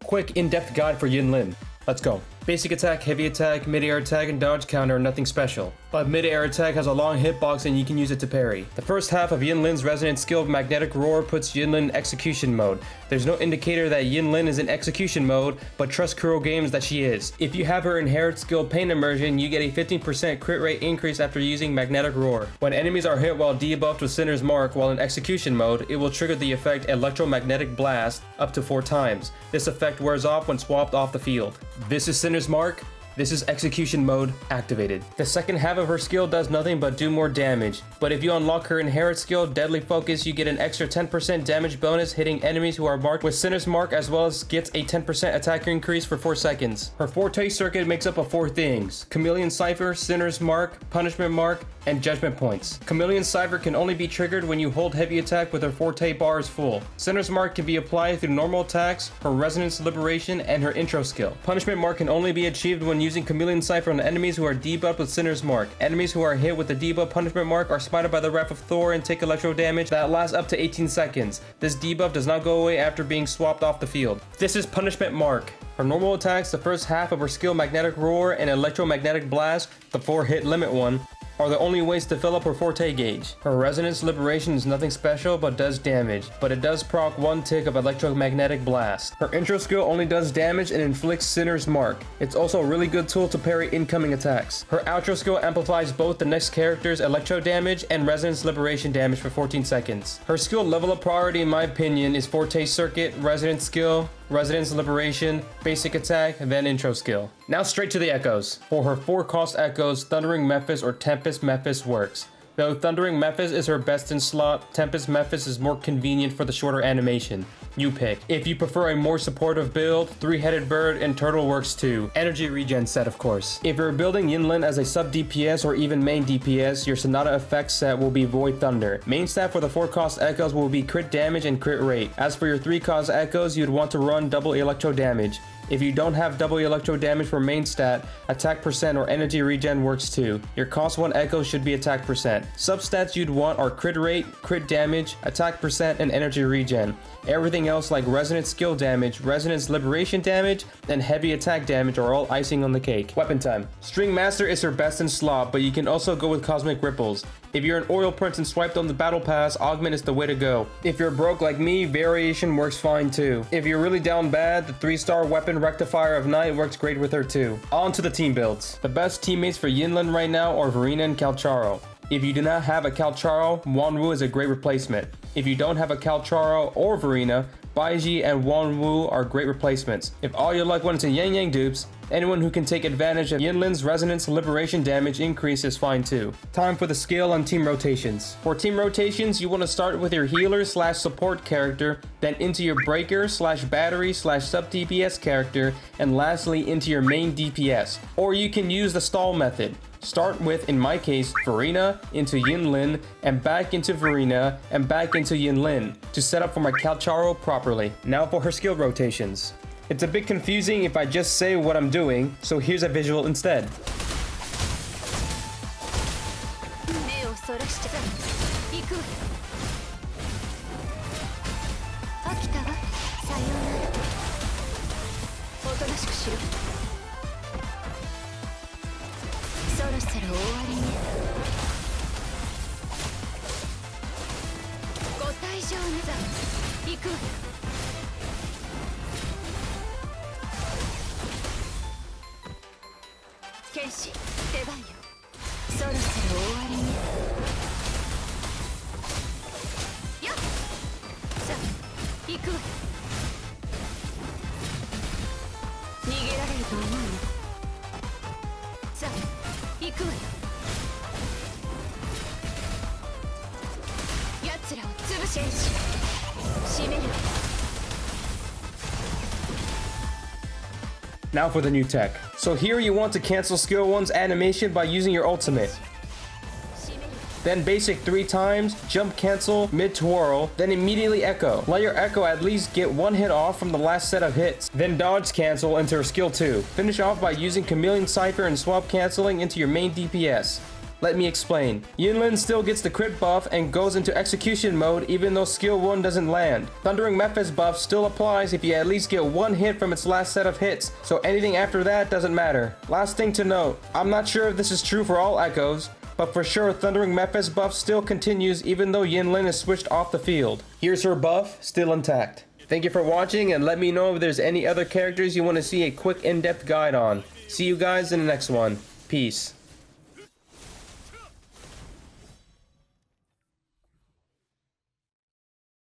quick in-depth guide for Yinlin. Let's go. Basic attack, heavy attack, mid-air attack, and dodge counter are nothing special. But mid-air attack has a long hitbox and you can use it to parry. The first half of Yinlin's resonant skill Magnetic Roar puts Yinlin in execution mode. There's no indicator that Yinlin is in execution mode, but trust Kuro Games that she is. If you have her inherent skill Pain Immersion, you get a 15% crit rate increase after using Magnetic Roar. When enemies are hit while debuffed with Sinner's Mark while in execution mode, it will trigger the effect Electromagnetic Blast up to 4 times. This effect wears off when swapped off the field. This is Sinner's Mark. This is execution mode activated. The second half of her skill does nothing but do more damage, but if you unlock her inherent skill Deadly Focus, you get an extra 10% damage bonus hitting enemies who are marked with Sinner's Mark, as well as gets a 10% attack increase for 4 seconds. Her Forte circuit makes up of 4 things: Chameleon Cipher, Sinner's Mark, Punishment Mark, and Judgment Points. Chameleon Cipher can only be triggered when you hold heavy attack with her Forte bar is full. Sinner's Mark can be applied through normal attacks, her Resonance Liberation, and her intro skill. Punishment Mark can only be achieved when using Chameleon Cipher on enemies who are debuffed with Sinner's Mark. Enemies who are hit with the debuff Punishment Mark are smited by the Wrath of Thor and take electro damage that lasts up to 18 seconds. This debuff does not go away after being swapped off the field. This is Punishment Mark. Her normal attacks, the first half of her skill Magnetic Roar and Electromagnetic Blast, the 4-hit limit one, are the only ways to fill up her Forte gauge. Her Resonance Liberation is nothing special but does damage, but it does proc 1 tick of Electromagnetic Blast. Her intro skill only does damage and inflicts Sinner's Mark. It's also a really good tool to parry incoming attacks. Her outro skill amplifies both the next character's electro damage and Resonance Liberation damage for 14 seconds. Her skill level up priority in my opinion is Forte Circuit, Resonance skill, Resonance Liberation, Basic Attack, and then Intro skill. Now straight to the echoes. For her 4-cost echoes, Thundering Mephis or Tempest Mephis works. Though Thundering Mephis is her best in slot, Tempest Mephis is more convenient for the shorter animation. You pick. If you prefer a more supportive build, 3-headed bird and turtle works too. Energy regen set, of course. If you're building Yinlin as a sub DPS or even main DPS, your Sonata effect set will be Void Thunder. Main stat for the 4-cost echoes will be crit damage and crit rate. As for your 3-cost echoes, you'd want to run double electro damage. If you don't have double electro damage for main stat, attack percent or energy regen works too. Your cost 1 echo should be attack percent. Substats you'd want are crit rate, crit damage, attack percent, and energy regen. Everything else like resonance skill damage, resonance liberation damage, and heavy attack damage are all icing on the cake. Weapon time. String Master is her best in slot, but you can also go with Cosmic Ripples. If you're an Oil Prince and swiped on the Battle Pass, Augment is the way to go. If you're broke like me, Variation works fine too. If you're really down bad, the 3-star Weapon Rectifier of Night works great with her too. On to the team builds. The best teammates for Yinlin right now are Verena and Calcharo. If you do not have a Calcharo, Wanwu is a great replacement. If you don't have a Calcharo or Verena, Baiji and Wanwu are great replacements. If all your luck went into Yang Yang dupes, anyone who can take advantage of Yinlin's Resonance Liberation damage increase is fine too. Time for the skill on team rotations. For team rotations, you want to start with your healer / support character, then into your breaker / battery / sub DPS character, and lastly into your main DPS. Or you can use the stall method. Start with, in my case, Verena into Yinlin, and back into Verena, and back into Yinlin, to set up for my Calcharo properly. Now for her skill rotations. It's a bit confusing if I just say what I'm doing, so here's a visual instead. Now for the new tech. So here you want to cancel skill 1's animation by using your ultimate. Then basic 3 times, jump cancel, mid twirl, then immediately echo. Let your echo at least get 1 hit off from the last set of hits. Then dodge cancel into her skill 2. Finish off by using Chameleon Cipher and swap canceling into your main DPS. Let me explain. Yinlin still gets the crit buff and goes into execution mode even though skill 1 doesn't land. Thundering Mephis buff still applies if you at least get 1 hit from its last set of hits, so anything after that doesn't matter. Last thing to note, I'm not sure if this is true for all echoes, but for sure Thundering Mephis buff still continues even though Yinlin is switched off the field. Here's her buff, still intact. Thank you for watching, and let me know if there's any other characters you want to see a quick in-depth guide on. See you guys in the next one. Peace.